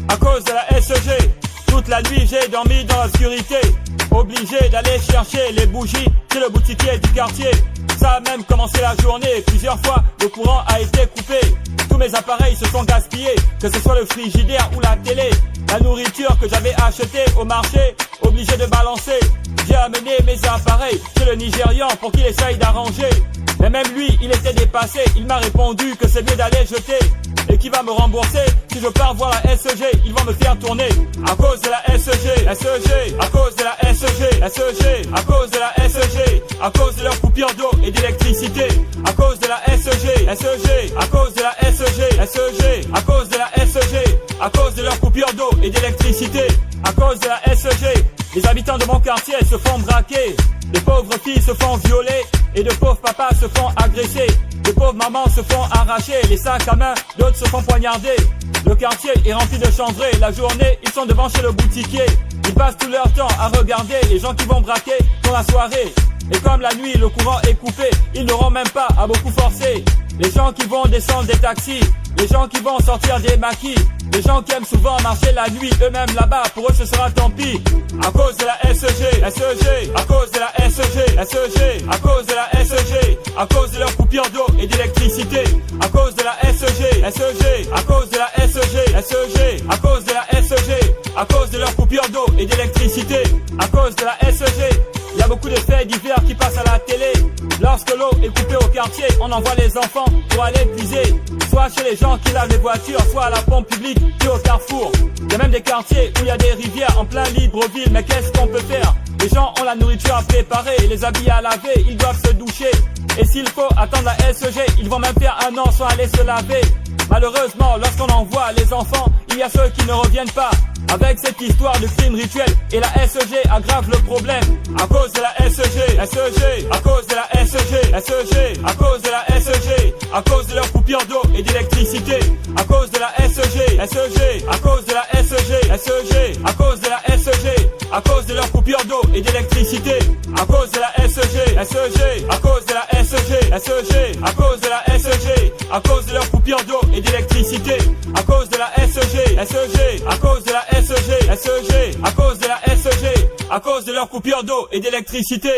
À cause de la SEG, toute la nuit j'ai dormi dans l'obscurité, obligé d'aller chercher les bougies chez le boutiquier du quartier. Ça a même commencé la journée, plusieurs fois le courant a été coupé. Tous mes appareils se sont gaspillés, que ce soit le frigidaire ou la télé. La nourriture que j'avais achetée au marché, obligé de balancer. J'ai amené mes appareils chez le Nigérian pour qu'il essaye d'arranger. Mais même lui, il était dépassé, il m'a répondu que c'est mieux d'aller jeter. Et qui va me rembourser si je pars voir la SEG, ils vont me faire tourner. À cause de la SEG, à cause de la SEG, à cause de la SEG, à cause de leur coupure d'eau et d'électricité. À cause de la SEG, à cause de la SEG, à cause de la SEG, à cause de leur coupure d'eau et d'électricité. À cause de la SEG, les habitants de mon quartier se font braquer. De pauvres filles se font violer et de pauvres papas se font agresser. De pauvres mamans se font arracher les sacs à main, d'autres se font poignarder. Le quartier est rempli de chanvrés, la journée ils sont devant chez le boutiquier. Ils passent tout leur temps à regarder les gens qui vont braquer dans la soirée. Et comme la nuit le courant est coupé, ils n'auront même pas à beaucoup forcer. Les gens qui vont descendre des taxis, les gens qui vont sortir des maquis, les gens qui aiment souvent marcher la nuit, eux-mêmes là-bas, pour eux ce sera tant pis. À cause de la SEG, à cause de la SEG, à cause de la SEG, à cause de leur coupure d'eau et d'électricité. À cause de la SEG, à cause de la SEG, à cause de la SEG, à cause de leur coupure d'eau et d'électricité. À cause de la SEG, il y a beaucoup de faits divers qui passent à la télé. Lorsque l'eau est coupée au quartier, on envoie les enfants pour aller puiser. Soit chez les gens qui lavent les voitures, soit à la pompe publique, puis au carrefour. Il y a même des quartiers où il y a des rivières en plein libre-ville, mais qu'est-ce qu'on peut faire? Les gens ont la nourriture à préparer, les habits à laver, ils doivent se doucher. Et s'il faut attendre la SEG, ils vont même faire un an sans aller se laver. Malheureusement, lorsqu'on envoie les enfants, il y a ceux qui ne reviennent pas. Avec cette histoire de crime rituel, et la SEG aggrave le problème. À cause de la SEG, à cause de la SEG, à cause de la SEG, à cause de leur coupure d'eau et d'électricité. À cause de la SEG, à cause de la SEG, à cause de la SEG, à cause de leur coupure d'eau et d'électricité. À cause de la SEG, à cause de la SEG, à cause de la SEG, à cause de leur coupure d'eau et d'électricité. À cause de la SEG, à cause de la SEG, à cause de la SEG, à cause de leur coupure d'eau et d'électricité.